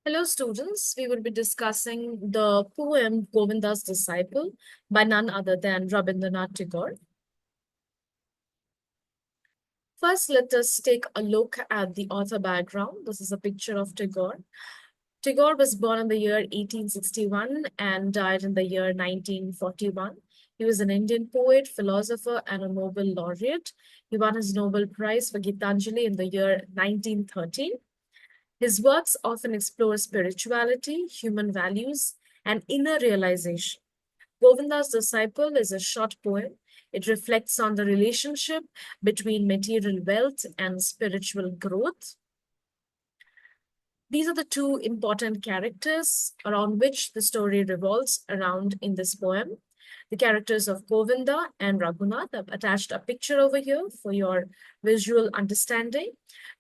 Hello, students. We will be discussing the poem Govinda's Disciple by none other than Rabindranath Tagore. First, let us take a look at the author background. This is a picture of Tagore. Tagore was born in the year 1861 and died in the year 1941. He was an Indian poet, philosopher, and a Nobel laureate. He won his Nobel Prize for Gitanjali in the year 1913. His works often explore spirituality, human values, and inner realization. Govinda's Disciple is a short poem. It reflects on the relationship between material wealth and spiritual growth. These are the two important characters around which the story revolves around in this poem. The characters of Govinda and Raghunath. I've attached a picture over here for your visual understanding.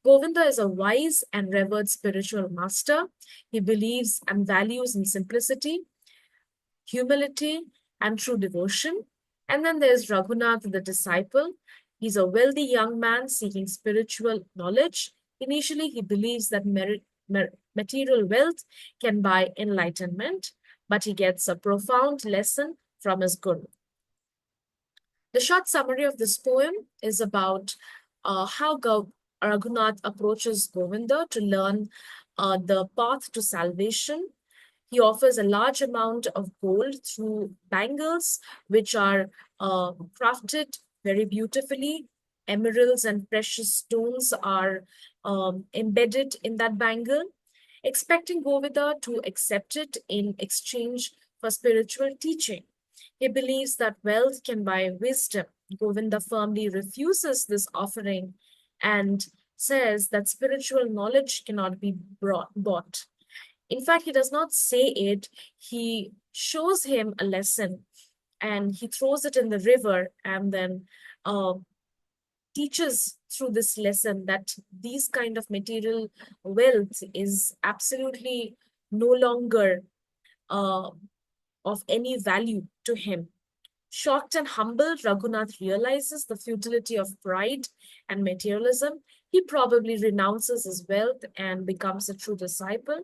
Govinda is a wise and revered spiritual master. He believes and values in simplicity, humility, and true devotion. And then there's Raghunath, the disciple. He's a wealthy young man seeking spiritual knowledge. Initially, he believes that material wealth can buy enlightenment, but he gets a profound lesson from his guru. The short summary of this poem is about how Raghunath approaches Govinda to learn the path to salvation. He offers a large amount of gold through bangles, which are crafted very beautifully. Emeralds and precious stones are embedded in that bangle, expecting Govinda to accept it in exchange for spiritual teaching. He believes that wealth can buy wisdom. Govinda firmly refuses this offering and says that spiritual knowledge cannot be bought. In fact, he does not say it, he shows him a lesson and he throws it in the river and then uh, teaches through this lesson that these kind of material wealth is absolutely no longer uh, of any value to him. Shocked and humbled, Raghunath realizes the futility of pride and materialism. He probably renounces his wealth and becomes a true disciple,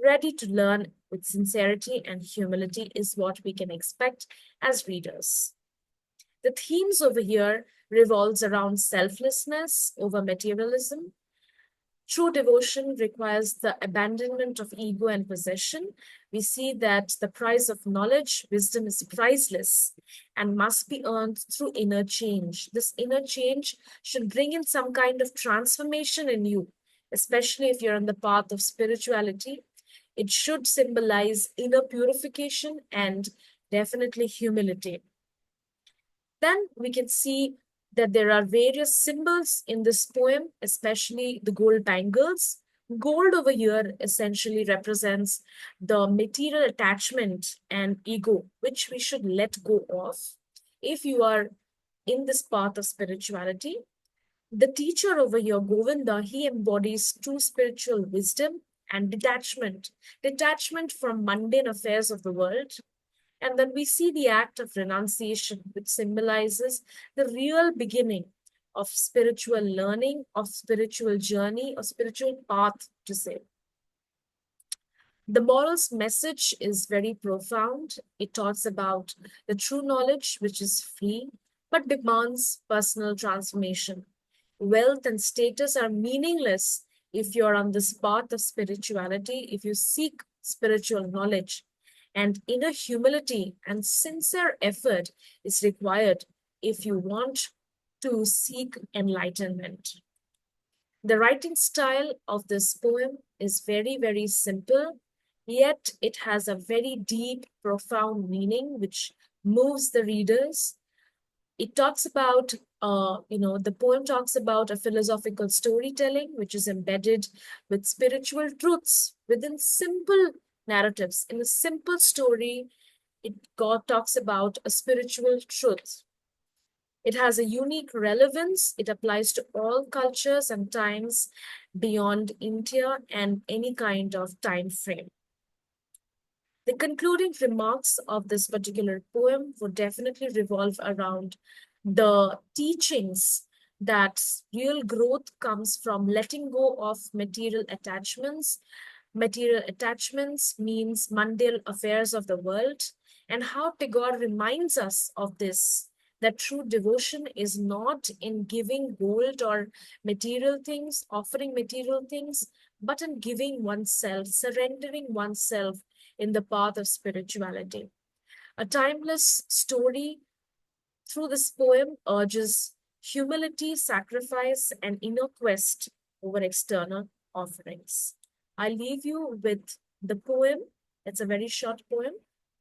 ready to learn with sincerity and humility, is what we can expect as readers. The themes over here revolves around selflessness over materialism. True devotion requires the abandonment of ego and possession. We see that the price of knowledge, wisdom is priceless and must be earned through inner change. This inner change should bring in some kind of transformation in you, especially if you're on the path of spirituality. It should symbolize inner purification and definitely humility. Then we can see that there are various symbols in this poem, especially the gold bangles. Gold over here essentially represents the material attachment and ego, which we should let go of if you are in this path of spirituality. The teacher over here, Govinda, he embodies true spiritual wisdom and detachment from mundane affairs of the world. And then we see the act of renunciation, which symbolizes the real beginning of spiritual learning, of spiritual journey, or spiritual path to say. The morals message is very profound. It talks about the true knowledge, which is free, but demands personal transformation. Wealth and status are meaningless if you're on this path of spirituality, if you seek spiritual knowledge. And inner humility and sincere effort is required if you want to seek enlightenment. The writing style of this poem is very, very simple, yet it has a very deep, profound meaning which moves the readers. It talks about, the poem talks about a philosophical storytelling which is embedded with spiritual truths within simple narratives. In a simple story, God talks about a spiritual truth. It has a unique relevance. It applies to all cultures and times beyond India and any kind of time frame. The concluding remarks of this particular poem would definitely revolve around the teachings that real growth comes from letting go of material attachments, material attachments means mundane affairs of the world, and how Tagore reminds us of this, that true devotion is not in giving gold or material things, offering material things, but in giving oneself, surrendering oneself in the path of spirituality. A timeless story through this poem urges humility, sacrifice, and inner quest over external offerings. I leave you with the poem. It's a very short poem.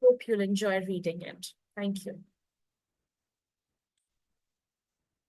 Hope you'll enjoy reading it. Thank you.